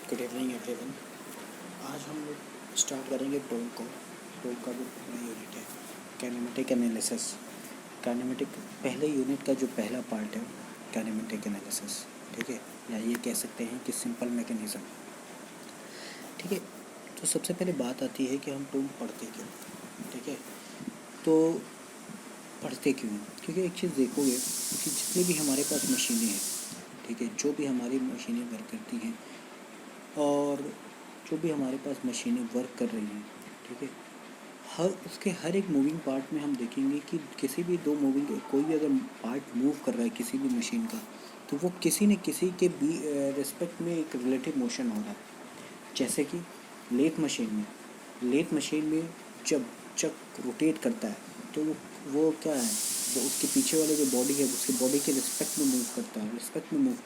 Good evening everyone. आज हम लोग स्टार्ट करेंगे टोम का जो पहला यूनिट है काइनेमेटिक एनालिसिस। काइनेमेटिक पहले यूनिट का जो पहला पार्ट है काइनेमेटिक एनालिसिस, ठीक है, या ये कह सकते हैं कि सिंपल मैकेनिज़्म। ठीक है, तो सबसे पहले बात आती है कि हम टोम पढ़ते क्यों। ठीक है, तो पढ़ते क्यों हैं? क्योंकि एक चीज़ देखोगे कि जितनी भी हमारे पास मशीनें हैं, ठीक है, जो भी हमारी मशीनें वर्क करती हैं और जो भी हमारे पास मशीनें वर्क कर रही हैं, ठीक है, उसके हर एक मूविंग पार्ट में हम देखेंगे कि किसी भी दो मूविंग कोई भी अगर पार्ट मूव कर रहा है किसी भी मशीन का, तो वो किसी न किसी के रिस्पेक्ट में एक रिलेटिव मोशन हो रहा है। जैसे कि लेथ मशीन में जब चक रोटेट करता है तो वो क्या है, वो उसके पीछे वाले जो बॉडी है उसकी बॉडी के रिस्पेक्ट में मूव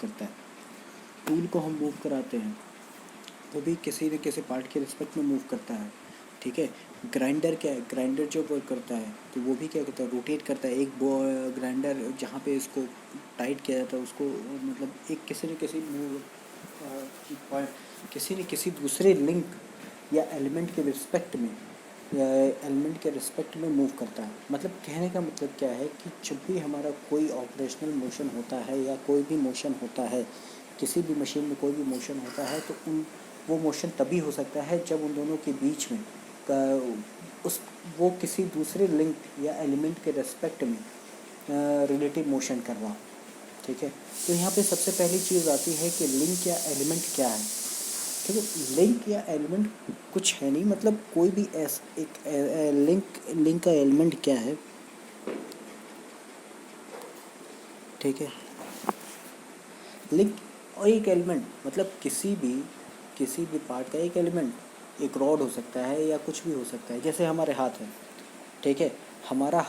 करता है। टूल को हम मूव कराते हैं, वो भी किसी न किसी पार्ट के रिस्पेक्ट में मूव करता है। ठीक है, ग्राइंडर क्या है, ग्राइंडर जो वर्क करता है तो वो भी क्या करता है, रोटेट करता है। एक ग्राइंडर जहाँ पे इसको टाइट किया जाता है उसको मतलब एक किसी न किसी दूसरे लिंक या एलिमेंट के रिस्पेक्ट में मूव करता है। मतलब कहने का मतलब क्या है कि जब भी हमारा कोई ऑपरेशनल मोशन होता है या कोई भी मोशन होता है, किसी भी मशीन में कोई भी मोशन होता है, तो वो मोशन तभी हो सकता है जब उन दोनों के बीच में वो किसी दूसरे लिंक या एलिमेंट के रेस्पेक्ट में रिलेटिव मोशन कर रहा हो। ठीक है, तो यहाँ पे सबसे पहली चीज़ आती है कि लिंक या एलिमेंट क्या है। ठीक है, लिंक या एलिमेंट कुछ है नहीं, मतलब कोई भी लिंक का एलिमेंट क्या है। ठीक है, लिंक और एक एलिमेंट मतलब किसी भी पार्ट का एक एलिमेंट, एक रॉड हो सकता है या कुछ भी हो सकता है। जैसे हमारे हाथ है, ठीक है, हमारा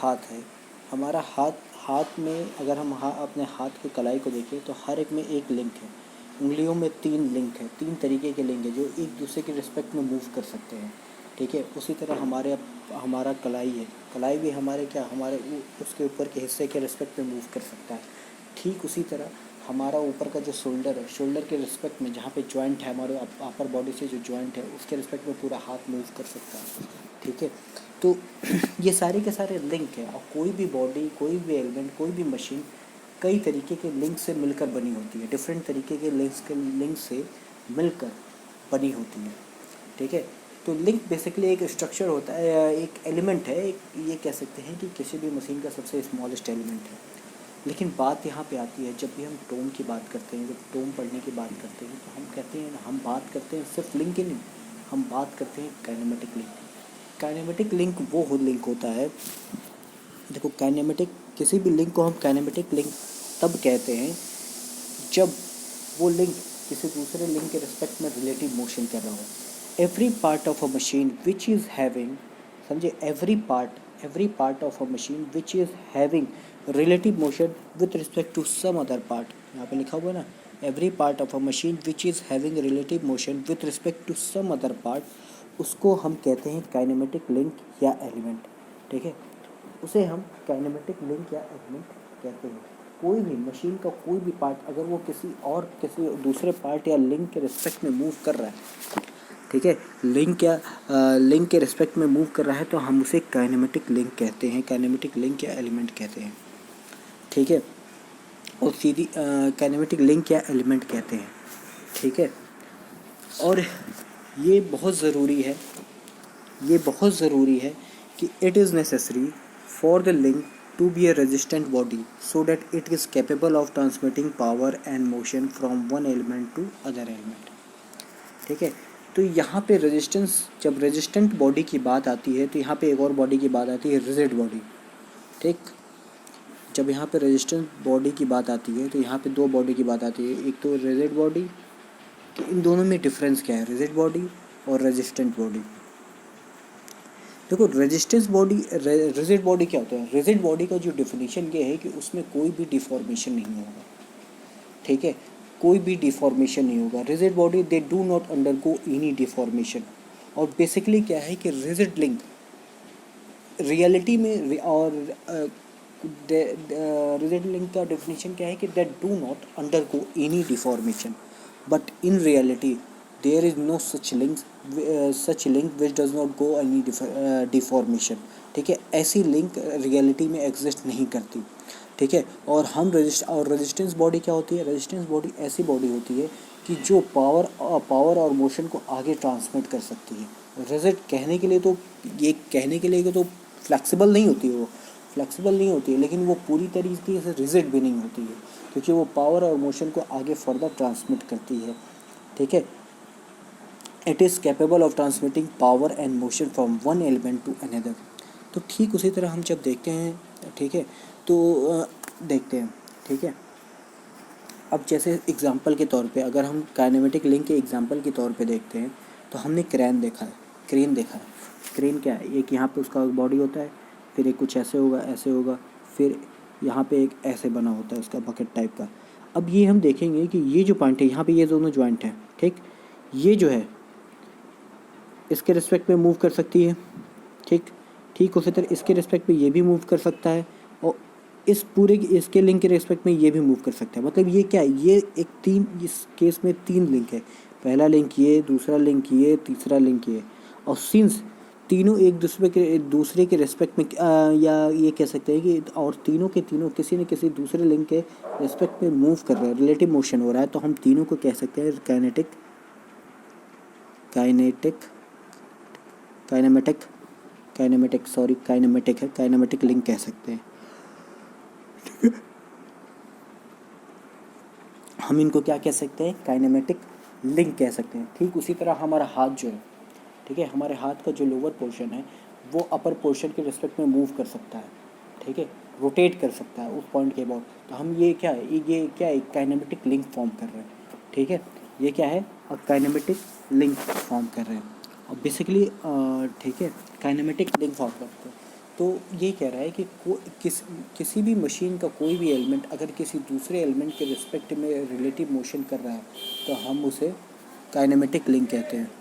हाथ में अगर हम अपने हाथ की कलाई को देखें तो हर एक में एक लिंक है। उंगलियों में 3 लिंक है, 3 तरीके के लिंक है जो एक दूसरे के रिस्पेक्ट में मूव कर सकते हैं। ठीक है, उसी तरह हमारा कलाई है, कलाई भी हमारे उसके ऊपर के हिस्से के रिस्पेक्ट में मूव कर सकता है। ठीक उसी तरह हमारा ऊपर का जो शोल्डर है, शोल्डर के रिस्पेक्ट में जहाँ पे जॉइंट है, हमारे अपर बॉडी से जो जॉइंट है उसके रिस्पेक्ट में पूरा हाथ मूव कर सकता है। ठीक है, तो ये सारे के सारे लिंक है। और कोई भी बॉडी, कोई भी एलिमेंट, कोई भी मशीन कई तरीके के लिंक से मिलकर बनी होती है, डिफरेंट तरीके के लिंक से मिलकर बनी होती है। ठीक है, तो लिंक बेसिकली एक स्ट्रक्चर होता है, एक एलिमेंट है, ये कह सकते हैं कि किसी भी मशीन का सबसे स्मॉलेस्ट एलिमेंट है। लेकिन बात यहाँ पे आती है, जब भी हम टोम की बात करते हैं, जब टोम पढ़ने की बात करते हैं, तो हम बात करते हैं सिर्फ लिंक की नहीं, हम बात करते हैं काइनेमेटिक लिंक। काइनेमेटिक लिंक वो लिंक होता है, देखो काइनेमेटिक, किसी भी लिंक को हम काइनेमेटिक लिंक तब कहते हैं जब वो लिंक किसी दूसरे लिंक के रिस्पेक्ट में रिलेटिव मोशन कर रहा हो। Every part of a machine which is having, समझे, every part of a machine which is having relative motion with respect to some other part. यहाँ पे लिखा हुआ है ना, every part of a machine which is having relative motion with respect to some other part, उसको हम कहते हैं काइनेमेटिक लिंक या एलिमेंट। ठीक है, उसे हम काइनेमेटिक लिंक या एलिमेंट कहते हैं। कोई भी मशीन का कोई भी पार्ट अगर वो किसी दूसरे पार्ट या लिंक के रिस्पेक्ट में मूव कर रहा है, ठीक है, लिंक के रिस्पेक्ट में मूव कर रहा है, तो हम उसे काइनेमेटिक लिंक कहते हैं, काइनेमेटिक लिंक या एलिमेंट कहते हैं। ठीक है, और सीधी काइनेमेटिक लिंक या एलिमेंट कहते हैं। ठीक है, और ये बहुत ज़रूरी है कि it is necessary for the link to be a resistant body so that it is capable of transmitting power and motion from one element to other element। ठीक है, तो यहाँ पे जब रेजिस्टेंट बॉडी की बात आती है तो यहाँ पे एक और बॉडी की बात आती है, रिजिड बॉडी। ठीक, जब यहाँ पे रेजिस्टेंट बॉडी की बात आती है तो यहाँ पे 2 बॉडी की बात आती है, एक तो रिजिड बॉडी। तो इन दोनों में डिफरेंस क्या है, रिजिड बॉडी और रेजिस्टेंट बॉडी। देखो रिजिड बॉडी क्या होता है, रिजिड बॉडी का जो डिफिनीशन ये है कि उसमें कोई भी डिफॉर्मेशन नहीं होगा। ठीक है, कोई भी डिफॉर्मेशन नहीं होगा। Rigid body they do not undergo any deformation. और बेसिकली क्या है कि रिजिड लिंक रियलिटी में और रिजिड लिंक का डिफिनीशन क्या है कि that do not undergo any deformation, but in reality there is no such link which does not go any deformation. ठीक है, ऐसी लिंक रियलिटी में एग्जिस्ट नहीं करती। ठीक है, और रेजिस्टेंस बॉडी क्या होती है? रेजिस्टेंस बॉडी ऐसी बॉडी होती है कि जो पावर और मोशन को आगे ट्रांसमिट कर सकती है। रिजिड कहने के लिए तो फ्लेक्सिबल नहीं होती है, वो फ्लेक्सिबल नहीं होती है, लेकिन वो पूरी तरीके से रिजिड भी नहीं होती है, क्योंकि वो पावर और मोशन को आगे फर्दर ट्रांसमिट करती है। ठीक है, it is capable of transmitting power and motion from one element to another. तो ठीक उसी तरह हम जब देखते हैं, ठीक है, तो देखते हैं, ठीक है। अब जैसे एग्जांपल के तौर पे अगर हम काइनेमेटिक लिंक के एग्जांपल के तौर पे देखते हैं, तो हमने क्रेन देखा है। क्रेन क्या है? एक यहाँ पे उसका बॉडी होता है, फिर एक कुछ ऐसे होगा, फिर यहाँ पे एक ऐसे बना होता है उसका बकेट टाइप का। अब ये हम देखेंगे कि ये जो पॉइंट है यहाँ पे, ये दोनों जॉइंट हैं, ठीक, ये जो है इसके रिस्पेक्ट में मूव कर सकती है। ठीक उसी तरह इसके रिस्पेक्ट में ये भी मूव कर सकता है, और इसके लिंक के रिस्पेक्ट में ये भी मूव कर सकता है। मतलब ये क्या है? ये इस केस में 3 लिंक है। पहला लिंक ये, दूसरा लिंक ये, तीसरा लिंक ये। और सिंस तीनों एक दूसरे के रिस्पेक्ट में या ये कह सकते हैं कि और तीनों के तीनों किसी न किसी दूसरे लिंक के रिस्पेक्ट में मूव कर रहे हैं, रिलेटिव मोशन हो रहा है, तो हम तीनों को कह सकते हैं काइनेमेटिक लिंक कह सकते हैं। हम इनको क्या कह सकते हैं? काइनेमेटिक लिंक कह सकते हैं। ठीक उसी तरह हमारा हाथ जो है, ठीक है, हमारे हाथ का जो लोअर पोर्शन है वो अपर पोर्शन के रिस्पेक्ट में मूव कर सकता है, ठीक है, रोटेट कर सकता है उस पॉइंट के अबाउट। तो हम ये क्या है? काइनेमेटिक लिंक फॉर्म कर रहे हैं। ठीक है, ये क्या है? अब काइनेमेटिक लिंक फॉर्म कर रहे हैं और बेसिकली ठीक है, काइनेमेटिक लिंक फॉर्म करते हैं। तो ये कह रहा है कि किसी भी मशीन का कोई भी एलिमेंट अगर किसी दूसरे एलिमेंट के रिस्पेक्ट में रिलेटिव मोशन कर रहा है, तो हम उसे काइनेमेटिक लिंक कहते हैं।